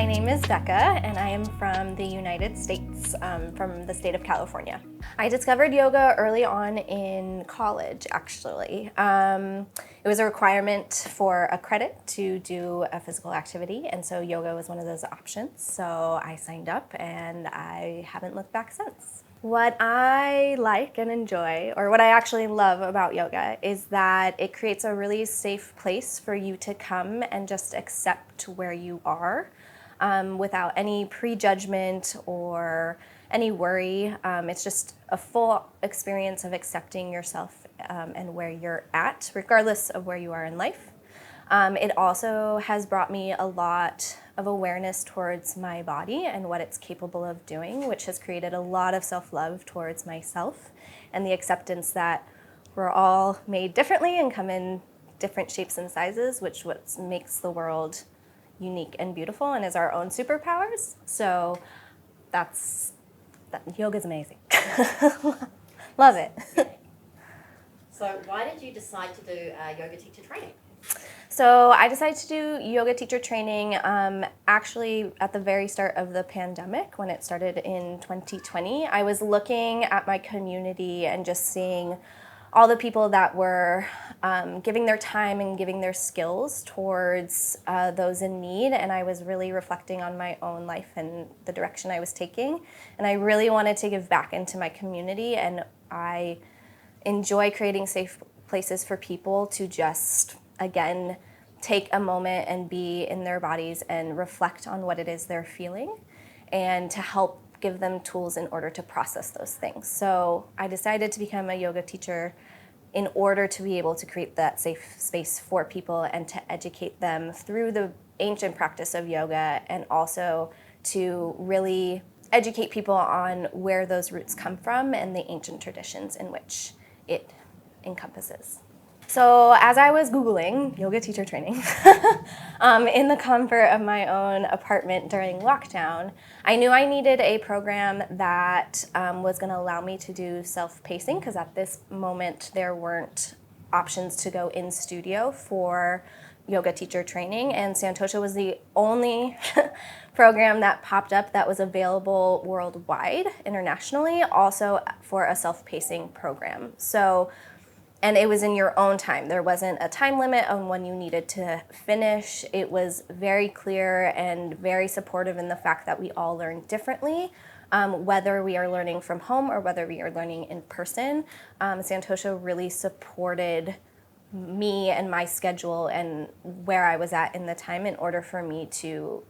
name is Becca, and I am from the United States, from the state of California. I discovered yoga early on in college, actually. It was a requirement for a credit to do a physical activity, and so yoga was one of those options. So I signed up, and I haven't looked back since. What I like and enjoy, or what I actually love about yoga, is that it creates a really safe place for you to come and just accept where you are without any prejudgment or any worry. It's just a full experience of accepting yourself and where you're at, regardless of where you are in life. It also has brought me a lot of awareness towards my body and what it's capable of doing, which has created a lot of self-love towards myself and the acceptance that we're all made differently and come in different shapes and sizes, which what makes the world unique and beautiful and is our own superpowers. So yoga's amazing. Love it. So why did you decide to do yoga teacher training? So I decided to do yoga teacher training actually at the very start of the pandemic when it started in 2020. I was looking at my community and just seeing all the people that were giving their time and giving their skills towards those in need, and I was really reflecting on my own life and the direction I was taking, and I really wanted to give back into my community, and I enjoy creating safe places for people to just, again, take a moment and be in their bodies and reflect on what it is they're feeling, and to help give them tools in order to process those things. So I decided to become a yoga teacher in order to be able to create that safe space for people and to educate them through the ancient practice of yoga, and also to really educate people on where those roots come from and the ancient traditions in which it encompasses. So as I was Googling yoga teacher training in the comfort of my own apartment during lockdown, I knew I needed a program that was going to allow me to do self-pacing, because at this moment there weren't options to go in studio for yoga teacher training, and Santosha was the only program that popped up that was available worldwide, internationally, also for a self-pacing program. And it was in your own time. There wasn't a time limit on when you needed to finish. It was very clear and very supportive in the fact that we all learn differently, whether we are learning from home or whether we are learning in person. Santosha really supported me and my schedule and where I was at in the time in order for me to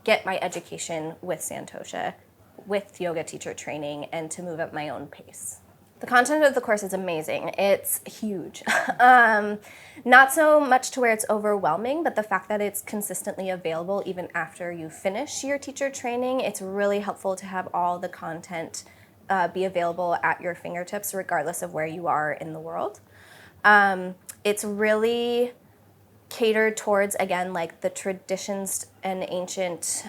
get my education with Santosha, with yoga teacher training, and to move at my own pace. The content of the course is amazing. It's huge. Not so much to where it's overwhelming, but the fact that it's consistently available even after you finish your teacher training, it's really helpful to have all the content be available at your fingertips regardless of where you are in the world. It's really catered towards, again, like the traditions and ancient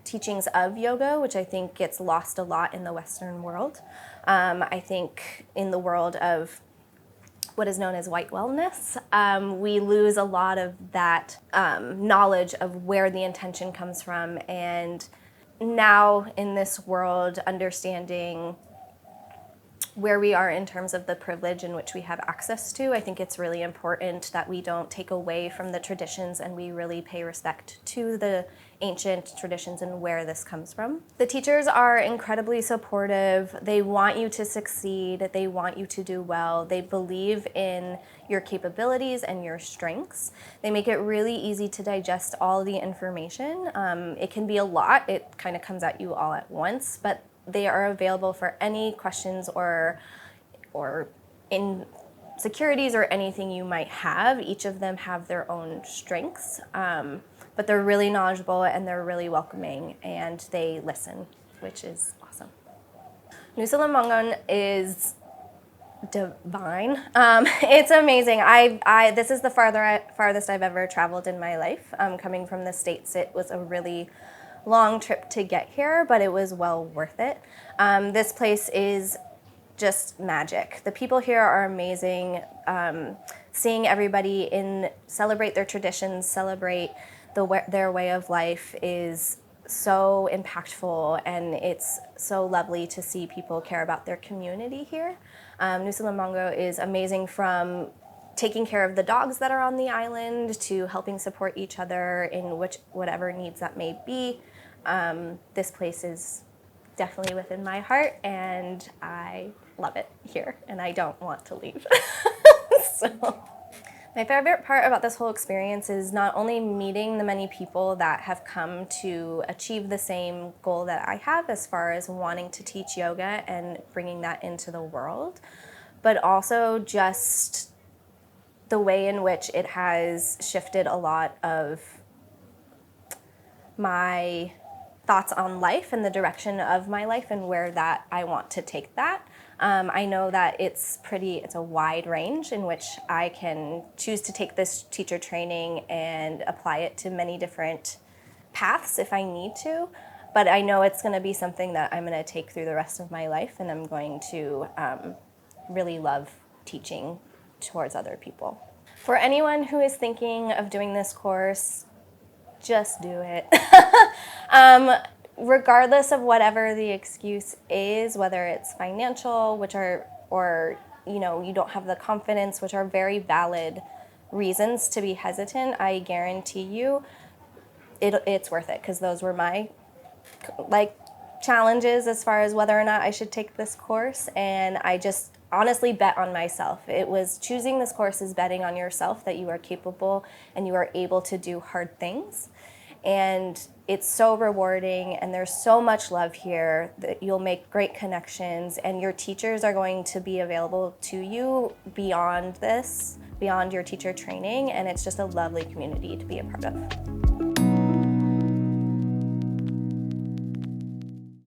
teachings of yoga, which I think gets lost a lot in the Western world. I think in the world of what is known as white wellness, we lose a lot of that knowledge of where the intention comes from. And now in this world, understanding where we are in terms of the privilege in which we have access to, I think it's really important that we don't take away from the traditions and we really pay respect to the ancient traditions and where this comes from. The teachers are incredibly supportive. They want you to succeed. They want you to do well. They believe in your capabilities and your strengths. They make it really easy to digest all the information. It can be a lot. It kind of comes at you all at once, but they are available for any questions or insecurities or anything you might have. Each of them have their own strengths, but they're really knowledgeable and they're really welcoming and they listen, which is awesome. Nusa Lembongan is divine. It's amazing. This is the farthest I've ever traveled in my life. Coming from the States, it was a really long trip to get here, but it was well worth it. This place is just magic. The people here are amazing. Seeing everybody celebrate their traditions, celebrate their way of life is so impactful, and it's so lovely to see people care about their community here. Nusa Lembongan is amazing, from taking care of the dogs that are on the island to helping support each other in whatever needs that may be. This place is definitely within my heart, and I love it here, and I don't want to leave. So. My favorite part about this whole experience is not only meeting the many people that have come to achieve the same goal that I have as far as wanting to teach yoga and bringing that into the world, but also just the way in which it has shifted a lot of my thoughts on life and the direction of my life and where that I want to take that. I know that it's a wide range in which I can choose to take this teacher training and apply it to many different paths if I need to, but I know it's going to be something that I'm going to take through the rest of my life, and I'm going to really love teaching towards other people. For anyone who is thinking of doing this course, just do it. Regardless of whatever the excuse is, whether it's financial, or you don't have the confidence, which are very valid reasons to be hesitant, I guarantee you it's worth it, because those were my challenges as far as whether or not I should take this course, and I just honestly bet on myself. It was choosing this course is betting on yourself that you are capable and you are able to do hard things. And it's so rewarding, and there's so much love here that you'll make great connections, and your teachers are going to be available to you beyond your teacher training, and it's just a lovely community to be a part of.